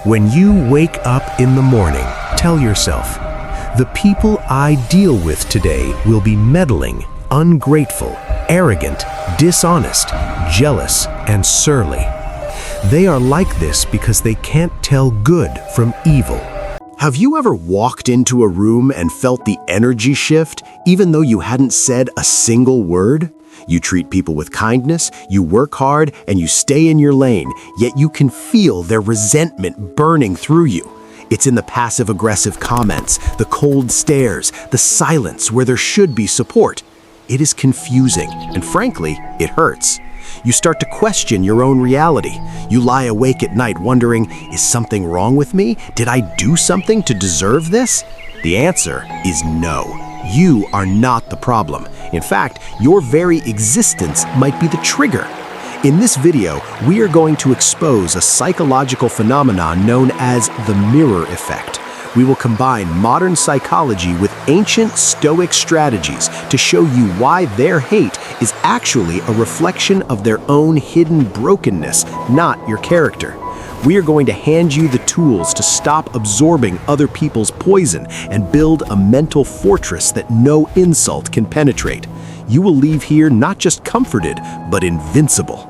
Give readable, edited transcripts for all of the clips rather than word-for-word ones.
When you wake up in the morning, tell yourself, the people I deal with today will be meddling, ungrateful, arrogant, dishonest, jealous, and surly. They are like this because they can't tell good from evil. Have you ever walked into a room and felt the energy shift, even though you hadn't said a single word? You treat people with kindness, you work hard, and you stay in your lane, yet you can feel their resentment burning through you. It's in the passive-aggressive comments, the cold stares, the silence where there should be support. It is confusing, and frankly, it hurts. You start to question your own reality. You lie awake at night wondering, is something wrong with me? Did I do something to deserve this? The answer is no. You are not the problem. In fact, your very existence might be the trigger. In this video, we are going to expose a psychological phenomenon known as the mirror effect. We will combine modern psychology with ancient Stoic strategies to show you why their hate is actually a reflection of their own hidden brokenness, not your character. We are going to hand you the tools to stop absorbing other people's poison and build a mental fortress that no insult can penetrate. You will leave here not just comforted, but invincible.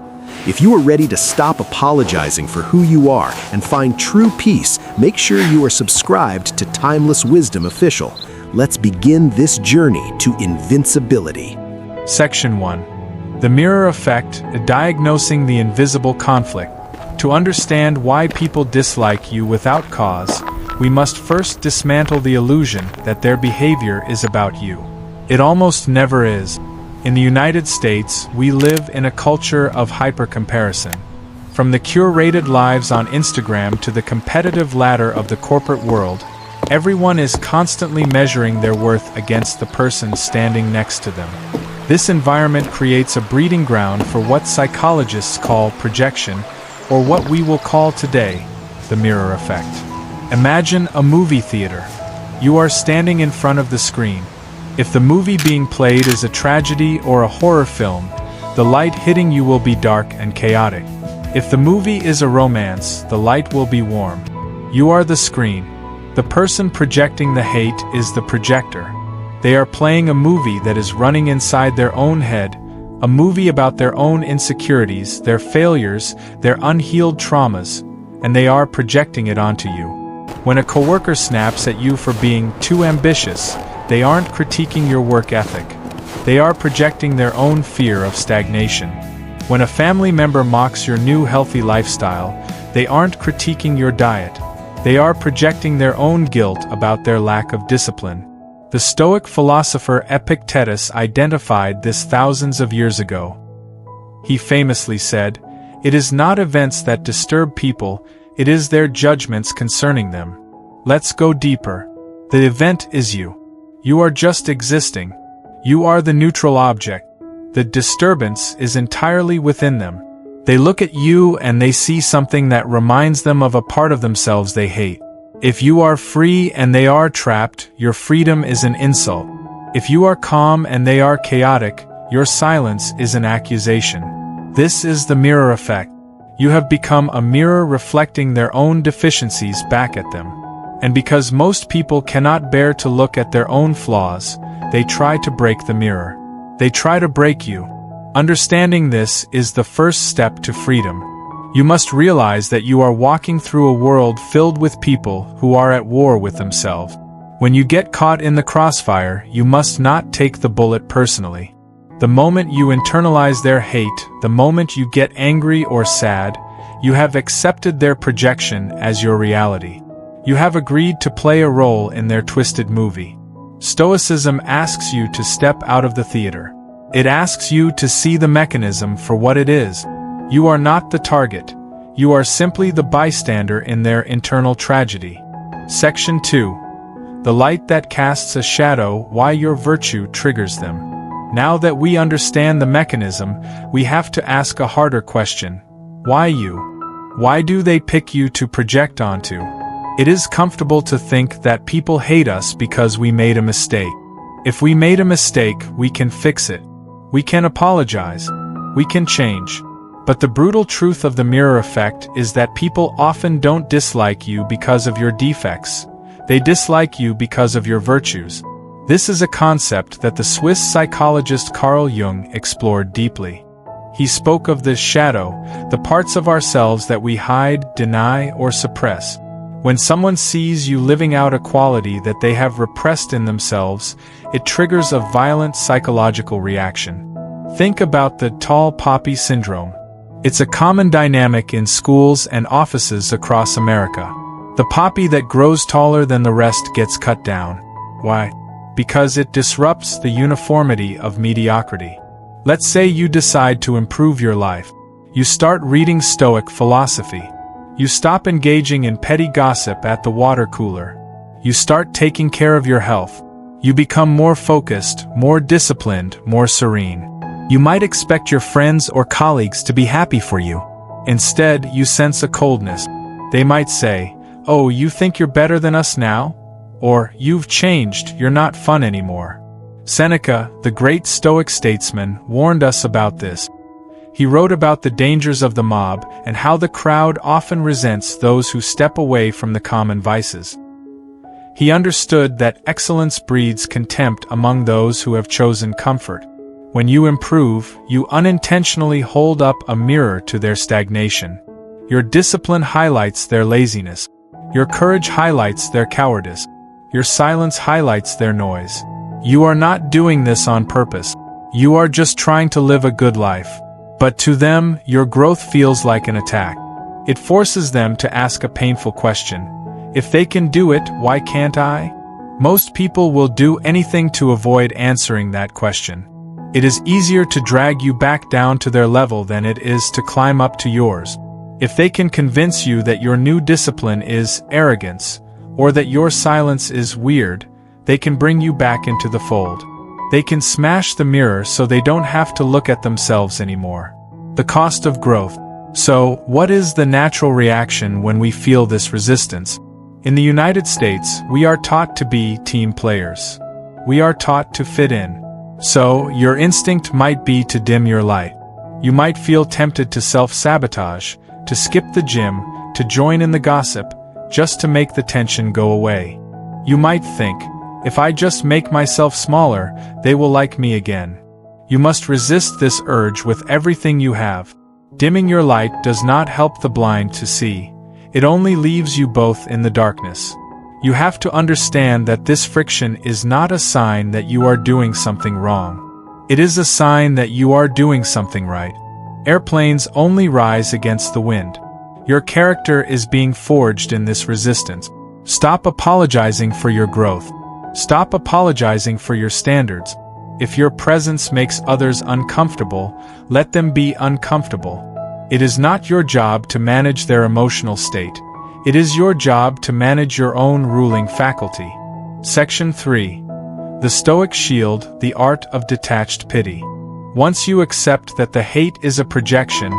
If you are ready to stop apologizing for who you are and find true peace, make sure you are subscribed to Timeless Wisdom Official. Let's begin this journey to invincibility. Section 1. The Mirror Effect, Diagnosing the Invisible Conflict. To understand why people dislike you without cause, we must first dismantle the illusion that their behavior is about you. It almost never is. In the United States, we live in a culture of hyper-comparison. From the curated lives on Instagram to the competitive ladder of the corporate world, everyone is constantly measuring their worth against the person standing next to them. This environment creates a breeding ground for what psychologists call projection, or what we will call today, the mirror effect. Imagine a movie theater. You are standing in front of the screen. If the movie being played is a tragedy or a horror film, the light hitting you will be dark and chaotic. If the movie is a romance, the light will be warm. You are the screen. The person projecting the hate is the projector. They are playing a movie that is running inside their own head, a movie about their own insecurities, their failures, their unhealed traumas, and they are projecting it onto you. When a coworker snaps at you for being too ambitious, they aren't critiquing your work ethic. They are projecting their own fear of stagnation. When a family member mocks your new healthy lifestyle, they aren't critiquing your diet. They are projecting their own guilt about their lack of discipline. The Stoic philosopher Epictetus identified this thousands of years ago. He famously said, "It is not events that disturb people, it is their judgments concerning them." Let's go deeper. The event is you. You are just existing. You are the neutral object. The disturbance is entirely within them. They look at you and they see something that reminds them of a part of themselves they hate. If you are free and they are trapped, your freedom is an insult. If you are calm and they are chaotic, your silence is an accusation. This is the mirror effect. You have become a mirror reflecting their own deficiencies back at them. And because most people cannot bear to look at their own flaws, they try to break the mirror. They try to break you. Understanding this is the first step to freedom. You must realize that you are walking through a world filled with people who are at war with themselves. When you get caught in the crossfire, you must not take the bullet personally. The moment you internalize their hate, the moment you get angry or sad, you have accepted their projection as your reality. You have agreed to play a role in their twisted movie. Stoicism asks you to step out of the theater. It asks you to see the mechanism for what it is. You are not the target. You are simply the bystander in their internal tragedy. Section 2. The light that casts a shadow, why your virtue triggers them. Now that we understand the mechanism, we have to ask a harder question. Why you? Why do they pick you to project onto? It is comfortable to think that people hate us because we made a mistake. If we made a mistake, we can fix it. We can apologize. We can change. But the brutal truth of the mirror effect is that people often don't dislike you because of your defects. They dislike you because of your virtues. This is a concept that the Swiss psychologist Carl Jung explored deeply. He spoke of the shadow, the parts of ourselves that we hide, deny, or suppress. When someone sees you living out a quality that they have repressed in themselves, it triggers a violent psychological reaction. Think about the tall poppy syndrome. It's a common dynamic in schools and offices across America. The poppy that grows taller than the rest gets cut down. Why? Because it disrupts the uniformity of mediocrity. Let's say you decide to improve your life. You start reading Stoic philosophy. You stop engaging in petty gossip at the water cooler. You start taking care of your health. You become more focused, more disciplined, more serene. You might expect your friends or colleagues to be happy for you. Instead, you sense a coldness. They might say, "Oh, you think you're better than us now?" Or, "You've changed, you're not fun anymore." Seneca, the great Stoic statesman, warned us about this. He wrote about the dangers of the mob and how the crowd often resents those who step away from the common vices. He understood that excellence breeds contempt among those who have chosen comfort. When you improve, you unintentionally hold up a mirror to their stagnation. Your discipline highlights their laziness. Your courage highlights their cowardice. Your silence highlights their noise. You are not doing this on purpose. You are just trying to live a good life. But to them, your growth feels like an attack. It forces them to ask a painful question. If they can do it, why can't I? Most people will do anything to avoid answering that question. It is easier to drag you back down to their level than it is to climb up to yours. If they can convince you that your new discipline is arrogance, or that your silence is weird, they can bring you back into the fold. They can smash the mirror so they don't have to look at themselves anymore. The cost of growth. So, what is the natural reaction when we feel this resistance? In the United States, we are taught to be team players. We are taught to fit in. So, your instinct might be to dim your light. You might feel tempted to self-sabotage, to skip the gym, to join in the gossip, just to make the tension go away. You might think, if I just make myself smaller, they will like me again. You must resist this urge with everything you have. Dimming your light does not help the blind to see. It only leaves you both in the darkness. You have to understand that this friction is not a sign that you are doing something wrong. It is a sign that you are doing something right. Airplanes only rise against the wind. Your character is being forged in this resistance. Stop apologizing for your growth. Stop apologizing for your standards. If your presence makes others uncomfortable, let them be uncomfortable. It is not your job to manage their emotional state. It is your job to manage your own ruling faculty. Section 3. The Stoic Shield, the Art of Detached Pity. Once you accept that the hate is a projection,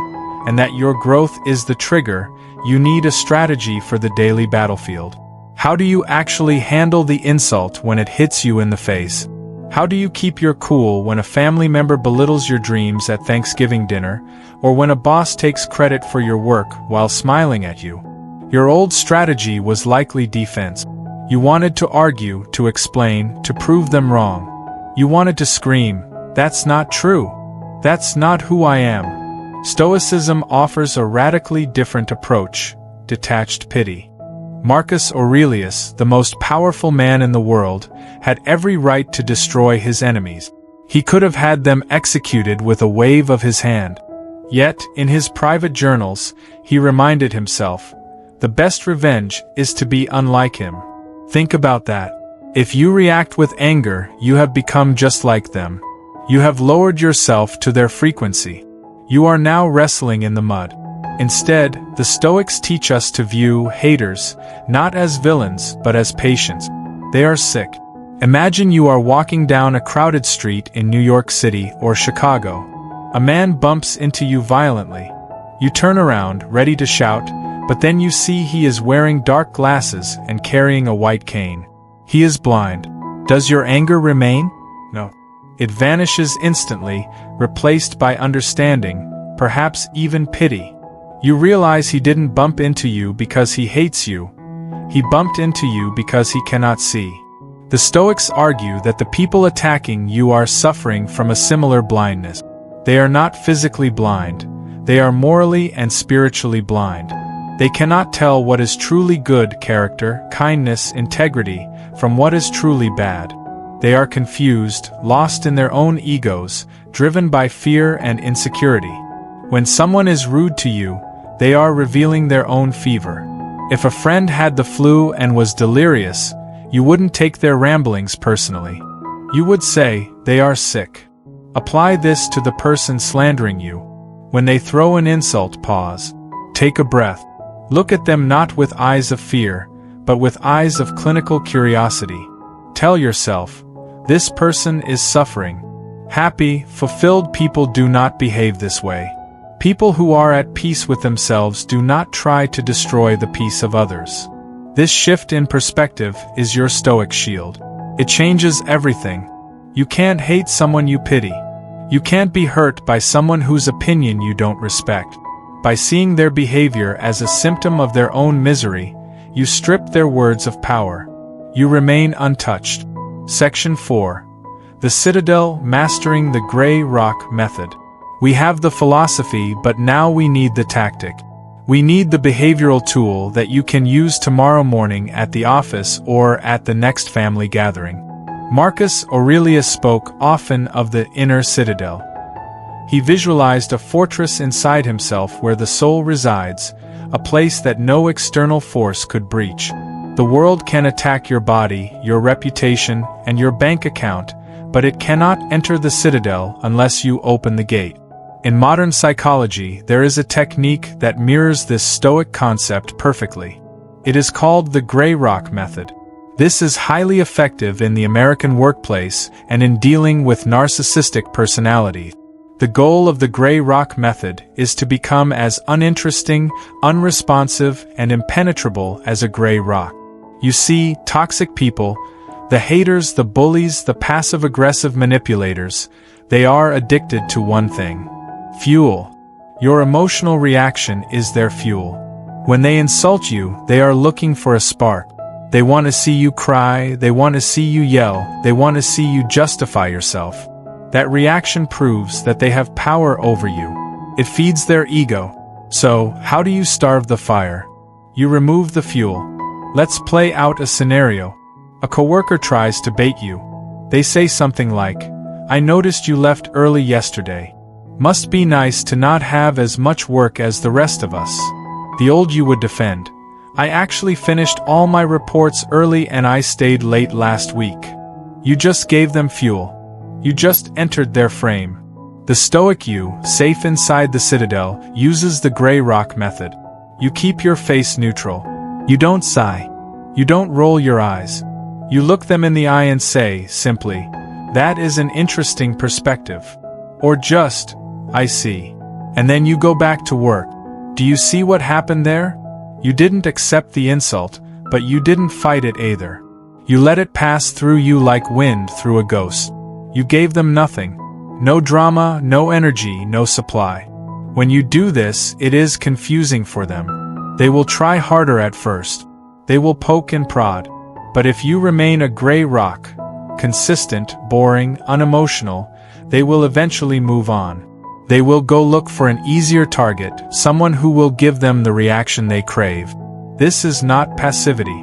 and that your growth is the trigger, you need a strategy for the daily battlefield. How do you actually handle the insult when it hits you in the face? How do you keep your cool when a family member belittles your dreams at Thanksgiving dinner, or when a boss takes credit for your work while smiling at you? Your old strategy was likely defense. You wanted to argue, to explain, to prove them wrong. You wanted to scream, "That's not true. That's not who I am." Stoicism offers a radically different approach: detached pity. Marcus Aurelius, the most powerful man in the world, had every right to destroy his enemies. He could have had them executed with a wave of his hand. Yet, in his private journals, he reminded himself, the best revenge is to be unlike him. Think about that. If you react with anger, you have become just like them. You have lowered yourself to their frequency. You are now wrestling in the mud. Instead, the Stoics teach us to view haters not as villains but as patients. They are sick. Imagine you are walking down a crowded street in New York City or Chicago. A man bumps into you violently. You turn around, ready to shout, but then you see he is wearing dark glasses and carrying a white cane. He is blind. Does your anger remain? No. It vanishes instantly, replaced by understanding, perhaps even pity. You realize he didn't bump into you because he hates you. He bumped into you because he cannot see. The Stoics argue that the people attacking you are suffering from a similar blindness. They are not physically blind. They are morally and spiritually blind. They cannot tell what is truly good character, kindness, integrity, from what is truly bad. They are confused, lost in their own egos, driven by fear and insecurity. When someone is rude to you, they are revealing their own fever. If a friend had the flu and was delirious, you wouldn't take their ramblings personally. You would say, they are sick. Apply this to the person slandering you. When they throw an insult, pause. Take a breath. Look at them not with eyes of fear, but with eyes of clinical curiosity. Tell yourself, this person is suffering. Happy, fulfilled people do not behave this way. People who are at peace with themselves do not try to destroy the peace of others. This shift in perspective is your Stoic shield. It changes everything. You can't hate someone you pity. You can't be hurt by someone whose opinion you don't respect. By seeing their behavior as a symptom of their own misery, you strip their words of power. You remain untouched. Section 4. The Citadel, Mastering the Gray Rock Method. We have the philosophy, but now we need the tactic. We need the behavioral tool that you can use tomorrow morning at the office or at the next family gathering. Marcus Aurelius spoke often of the inner citadel. He visualized a fortress inside himself where the soul resides, a place that no external force could breach. The world can attack your body, your reputation, and your bank account, but it cannot enter the citadel unless you open the gate. In modern psychology, there is a technique that mirrors this Stoic concept perfectly. It is called the Gray Rock Method. This is highly effective in the American workplace and in dealing with narcissistic personalities. The goal of the Gray Rock Method is to become as uninteresting, unresponsive, and impenetrable as a gray rock. You see, toxic people, the haters, the bullies, the passive-aggressive manipulators, they are addicted to one thing: fuel. Your emotional reaction is their fuel. When they insult you, they are looking for a spark. They want to see you cry, they want to see you yell, they want to see you justify yourself. That reaction proves that they have power over you. It feeds their ego. So, how do you starve the fire? You remove the fuel. Let's play out a scenario. A coworker tries to bait you. They say something like, "I noticed you left early yesterday. Must be nice to not have as much work as the rest of us." The old you would defend, "I actually finished all my reports early and I stayed late last week." You just gave them fuel. You just entered their frame. The Stoic you, safe inside the citadel, uses the Gray Rock Method. You keep your face neutral. You don't sigh. You don't roll your eyes. You look them in the eye and say, simply, "That is an interesting perspective." Or just, "I see." And then you go back to work. Do you see what happened there? You didn't accept the insult, but you didn't fight it either. You let it pass through you like wind through a ghost. You gave them nothing. No drama, no energy, no supply. When you do this, it is confusing for them. They will try harder at first. They will poke and prod. But if you remain a gray rock, consistent, boring, unemotional, they will eventually move on. They will go look for an easier target, someone who will give them the reaction they crave. This is not passivity.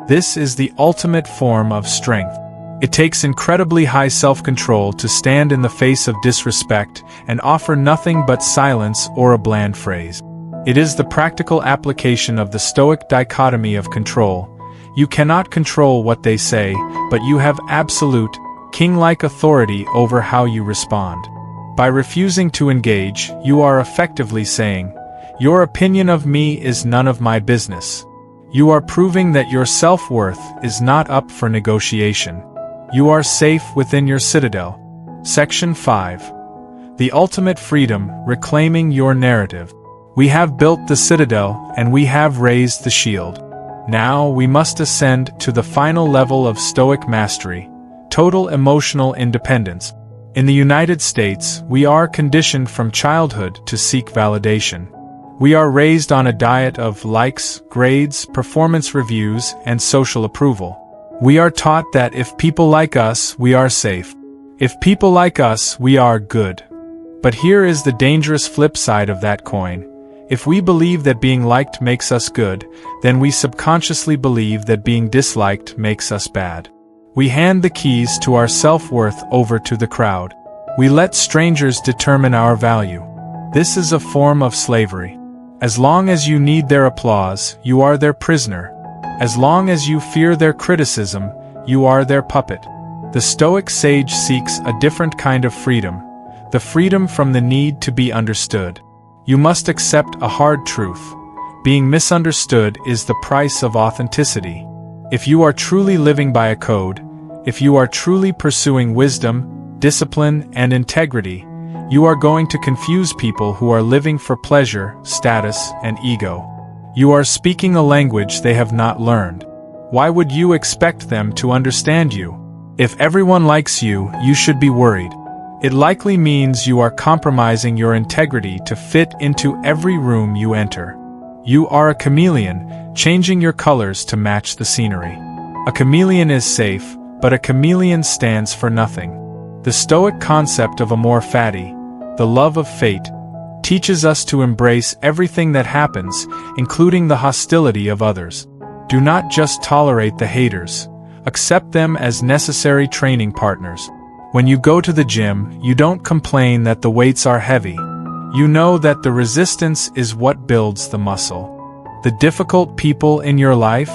This is the ultimate form of strength. It takes incredibly high self-control to stand in the face of disrespect and offer nothing but silence or a bland phrase. It is the practical application of the Stoic dichotomy of control. You cannot control what they say, but you have absolute, king-like authority over how you respond. By refusing to engage, you are effectively saying, "Your opinion of me is none of my business." You are proving that your self-worth is not up for negotiation. You are safe within your citadel. Section 5. The Ultimate Freedom, Reclaiming Your Narrative. We have built the citadel, and we have raised the shield. Now we must ascend to the final level of Stoic mastery, total emotional independence. In the United States, we are conditioned from childhood to seek validation. We are raised on a diet of likes, grades, performance reviews, and social approval. We are taught that if people like us, we are safe. If people like us, we are good. But here is the dangerous flip side of that coin. If we believe that being liked makes us good, then we subconsciously believe that being disliked makes us bad. We hand the keys to our self-worth over to the crowd. We let strangers determine our value. This is a form of slavery. As long as you need their applause, you are their prisoner. As long as you fear their criticism, you are their puppet. The Stoic sage seeks a different kind of freedom, the freedom from the need to be understood. You must accept a hard truth. Being misunderstood is the price of authenticity. If you are truly living by a code, if you are truly pursuing wisdom, discipline, and integrity, you are going to confuse people who are living for pleasure, status, and ego. You are speaking a language they have not learned. Why would you expect them to understand you? If everyone likes you, you should be worried. It likely means you are compromising your integrity to fit into every room you enter. You are a chameleon, changing your colors to match the scenery. A chameleon is safe, but a chameleon stands for nothing. The Stoic concept of amor fati, the love of fate, teaches us to embrace everything that happens, including the hostility of others. Do not just tolerate the haters. Accept them as necessary training partners. When you go to the gym, you don't complain that the weights are heavy. You know that the resistance is what builds the muscle. The difficult people in your life,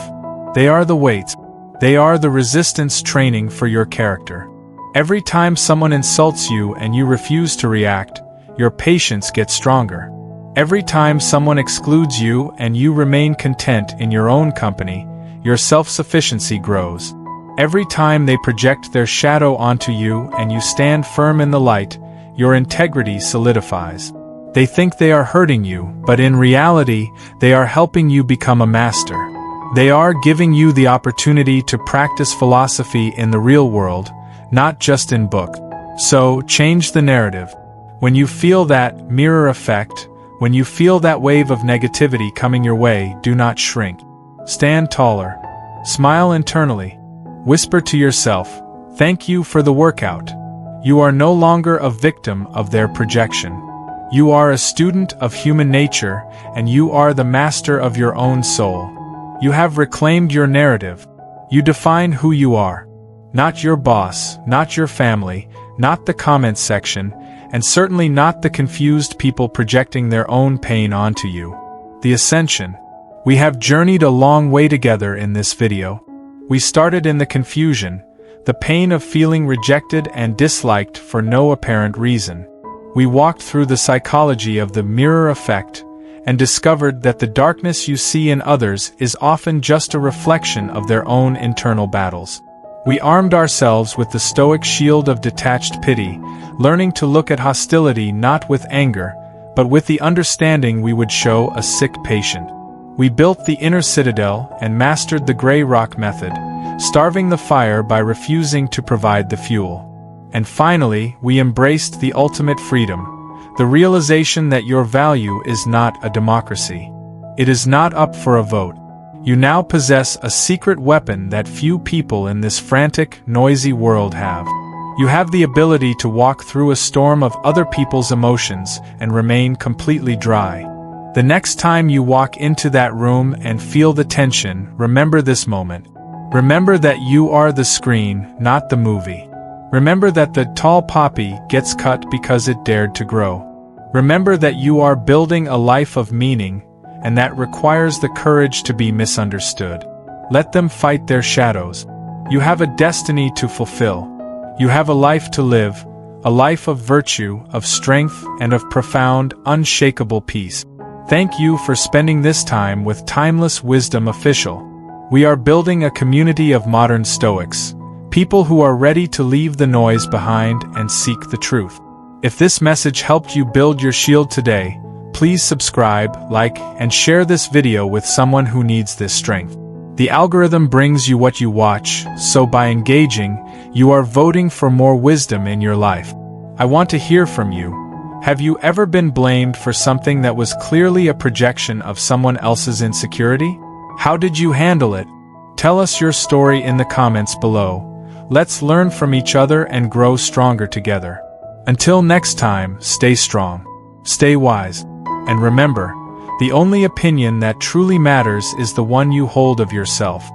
they are the weights. They are the resistance training for your character. Every time someone insults you and you refuse to react, your patience gets stronger. Every time someone excludes you and you remain content in your own company, your self-sufficiency grows. Every time they project their shadow onto you and you stand firm in the light, your integrity solidifies. They think they are hurting you, but in reality, they are helping you become a master. They are giving you the opportunity to practice philosophy in the real world, not just in books. So, change the narrative. When you feel that mirror effect, when you feel that wave of negativity coming your way, do not shrink. Stand taller. Smile internally. Whisper to yourself, "Thank you for the workout." You are no longer a victim of their projection. You are a student of human nature, and you are the master of your own soul. You have reclaimed your narrative. You define who you are. Not your boss, not your family, not the comments section, and certainly not the confused people projecting their own pain onto you. The Ascension. We have journeyed a long way together in this video. We started in the confusion, the pain of feeling rejected and disliked for no apparent reason. We walked through the psychology of the mirror effect and discovered that the darkness you see in others is often just a reflection of their own internal battles. We armed ourselves with the Stoic shield of detached pity, learning to look at hostility not with anger, but with the understanding we would show a sick patient. We built the inner citadel and mastered the gray rock method, starving the fire by refusing to provide the fuel. And finally, we embraced the ultimate freedom, the realization that your value is not a democracy. It is not up for a vote. You now possess a secret weapon that few people in this frantic, noisy world have. You have the ability to walk through a storm of other people's emotions and remain completely dry. The next time you walk into that room and feel the tension, remember this moment. Remember that you are the screen, not the movie. Remember that the tall poppy gets cut because it dared to grow. Remember that you are building a life of meaning, and that requires the courage to be misunderstood. Let them fight their shadows. You have a destiny to fulfill. You have a life to live, a life of virtue, of strength, and of profound, unshakable peace. Thank you for spending this time with Timeless Wisdom Official. We are building a community of modern Stoics, people who are ready to leave the noise behind and seek the truth. If this message helped you build your shield today, please subscribe, like, and share this video with someone who needs this strength. The algorithm brings you what you watch, so by engaging, you are voting for more wisdom in your life. I want to hear from you. Have you ever been blamed for something that was clearly a projection of someone else's insecurity? How did you handle it? Tell us your story in the comments below. Let's learn from each other and grow stronger together. Until next time, stay strong, stay wise, and remember, the only opinion that truly matters is the one you hold of yourself.